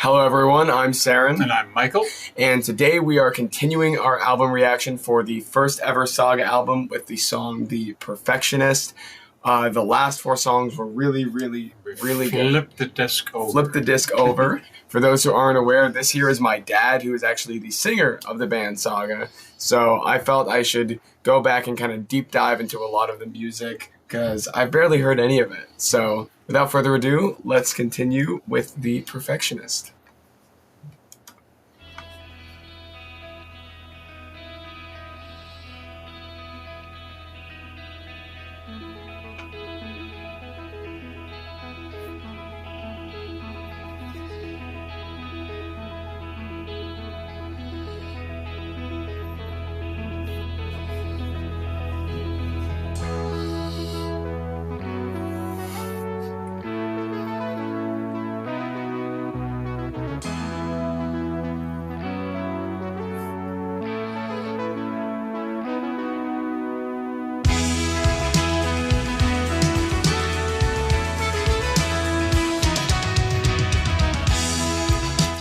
Hello everyone, I'm Saren. And I'm Michael. And today we are continuing our album reaction for the first ever Saga album with the song The Perfectionist. The last four songs were really good. Flip the disc over. Flip the disc over. For those who aren't aware, this here is my dad, who is actually the singer of the band Saga. So I felt I should go back and kind of deep dive into a lot of the music, because I've barely heard any of it. So without further ado, let's continue with The Perfectionist.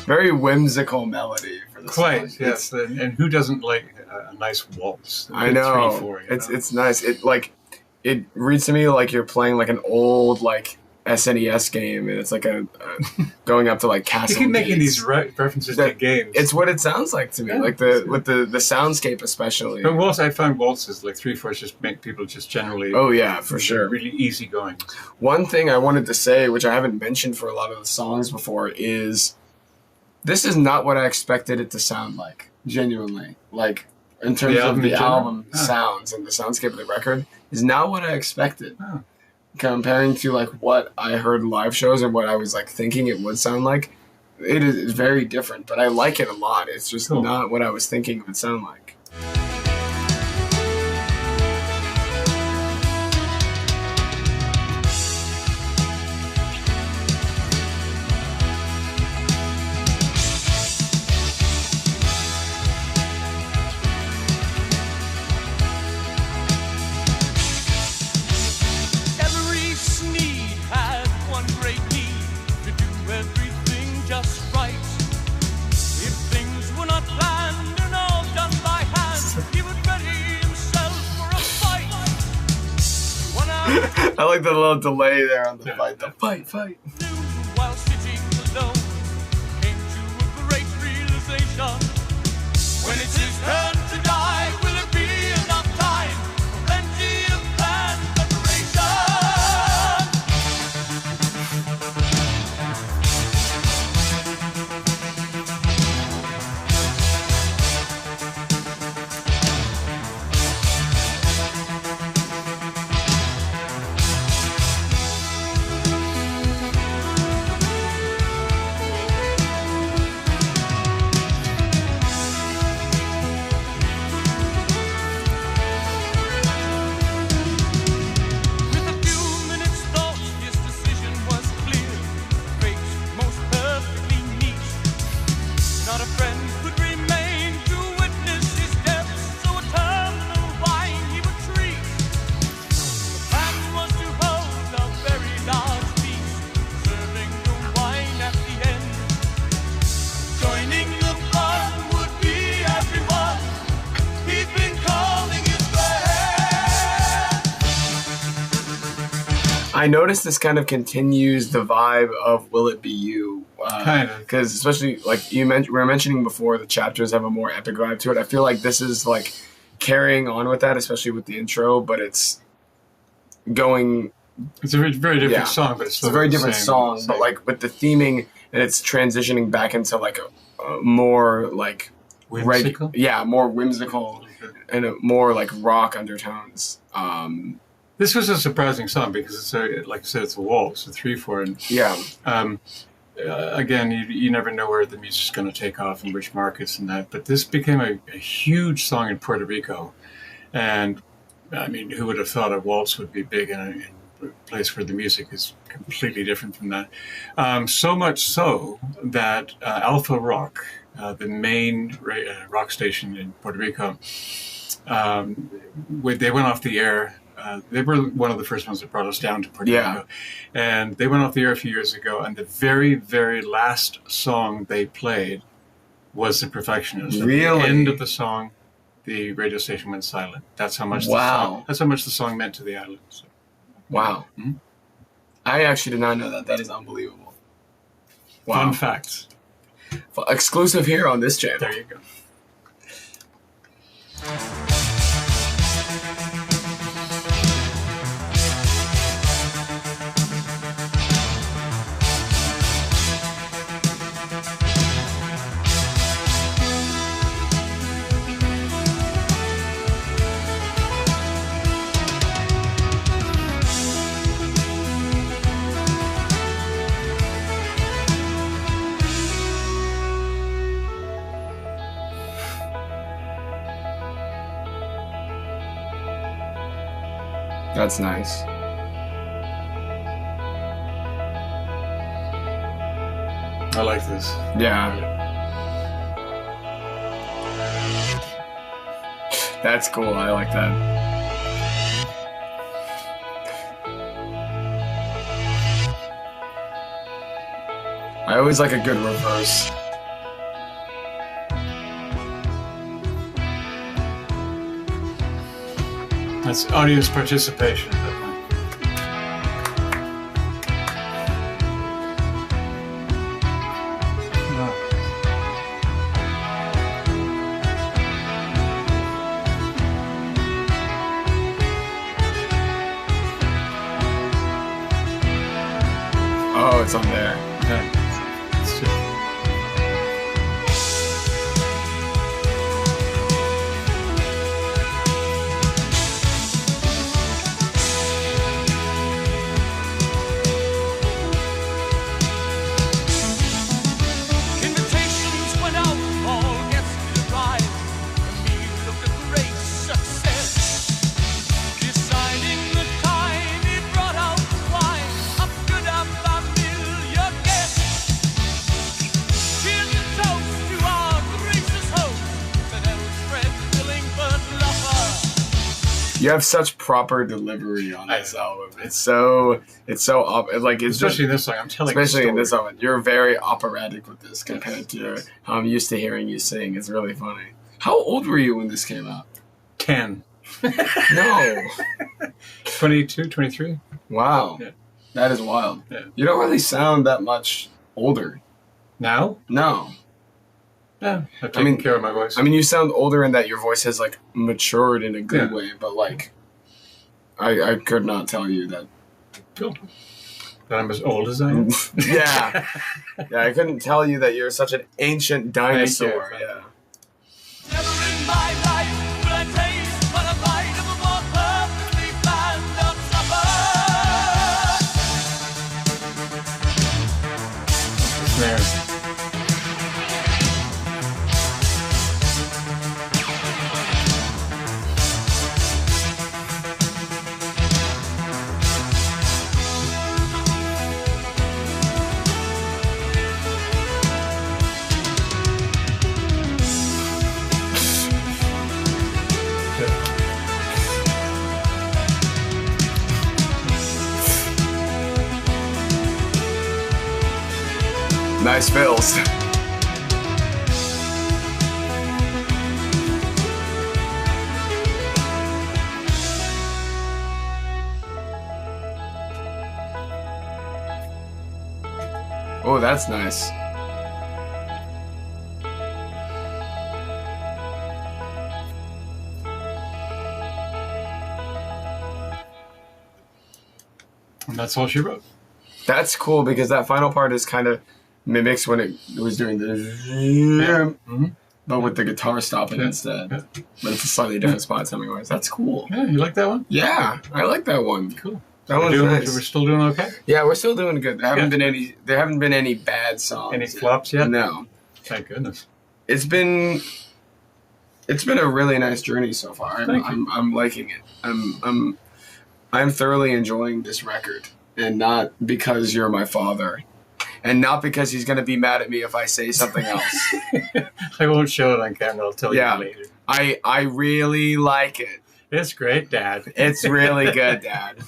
Very whimsical melody for the Quite, song. yes. And who doesn't like a nice waltz? I know. 3/4, It's nice. It reads to me like you're playing like an old SNES game, and it's like a going up to like castle. You keep making gates. these references to games. It's what it sounds like to me, Yeah, with the soundscape especially. But waltz, I find waltzes like 3/4 just make people just generally. Oh yeah, for sure. Really easygoing. One thing I wanted to say, which I haven't mentioned for a lot of the songs before, is this is not what I expected it to sound like. Genuinely, like in terms of the album sounds and the soundscape of the record, is not what I expected. Oh. Comparing to like what I heard live shows and what I was like thinking it would sound like, it is very different. But I like it a lot. It's just not what I was thinking it would sound like. I like the little delay there on the fight. The fight. While sitting alone, came to a great realization. When it's his turn to die, will it be enough time for plenty of planned preparation? I noticed this kind of continues the vibe of Will It Be You? Kind of. Because especially, like we were mentioning before, the chapters have a more epic vibe to it. I feel like this is like carrying on with that, especially with the intro, but it's going... It's a very different song, but it's a very different song, but like with the theming, and it's transitioning back into like a more like... Whimsical? More whimsical and a more like rock undertones. This was a surprising song because it's like I said, it's a waltz, a 3/4, and again, you never know where the music's going to take off and which markets and that. But this became a huge song in Puerto Rico, and I mean, who would have thought a waltz would be big in a place where the music is completely different from that? So much so that Alpha Rock, the main rock station in Puerto Rico, they went off the air They were one of the first ones that brought us down to Puerto Rico. And they went off the air a few years ago, and the very, very last song they played was The Perfectionist. Really? At the end of the song, the radio station went silent. That's how much the song meant to the island. So. Wow. Mm-hmm. I actually did not know that. That is unbelievable. Wow. Fun facts. Exclusive here on this channel. There you go. That's nice. I like this. Yeah. That's cool. I like that. I always like a good reverse. That's audience participation at that point. Oh, it's on there. Yeah. It's just... You have such proper delivery on this album. It's especially this song. I'm telling you. Especially in this album, you're very operatic with this compared to how I'm used to hearing you sing. It's really funny. How old were you when this came out? 10. No. 22, 23. Wow. Yeah. That is wild. Yeah. You don't really sound that much older. Now? No. Yeah, I've taken care of my voice. I mean, you sound older in that your voice has, like, matured in a good way, but, like, I could not tell you that. Cool. That I'm as old as I am? Yeah. Yeah, I couldn't tell you that you're such an ancient dinosaur. Yeah. Never in my life will I taste but a bite of a more perfectly planned out supper. The snare. Nice fills. Oh, that's nice. And that's all she wrote. That's cool because that final part is kind of mimics when it was doing the but with the guitar stopping instead. Yeah. But it's a slightly different spot timing-wise. That's cool. Yeah, you like that one? Yeah, I like that one. Cool. That one's nice. We're still doing okay? Yeah, we're still doing good. There haven't been any bad songs. Any flops yet? No. Thank goodness. It's been a really nice journey so far. I'm liking it. I'm thoroughly enjoying this record, and not because you're my father. And not because he's going to be mad at me if I say something else. I won't show it on camera. I'll tell you later. I really like it. It's great, Dad. It's really good, Dad.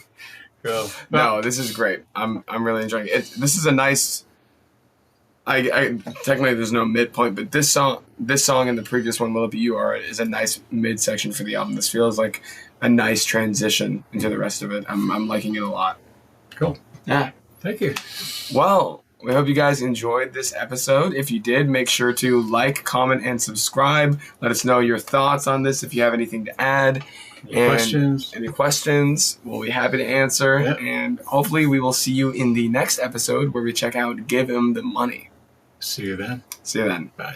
Cool. No, this is great. I'm really enjoying it. This is a nice. I technically there's no midpoint, but this song and the previous one, Will It Be You, is a nice midsection for the album. This feels like a nice transition into the rest of it. I'm liking it a lot. Cool. Yeah. Thank you. Well, we hope you guys enjoyed this episode. If you did, make sure to like, comment, and subscribe. Let us know your thoughts on this if you have anything to add. Any questions, we'll be happy to answer. Yep. And hopefully we will see you in the next episode where we check out Give Him the Money. See you then. See you then. Bye.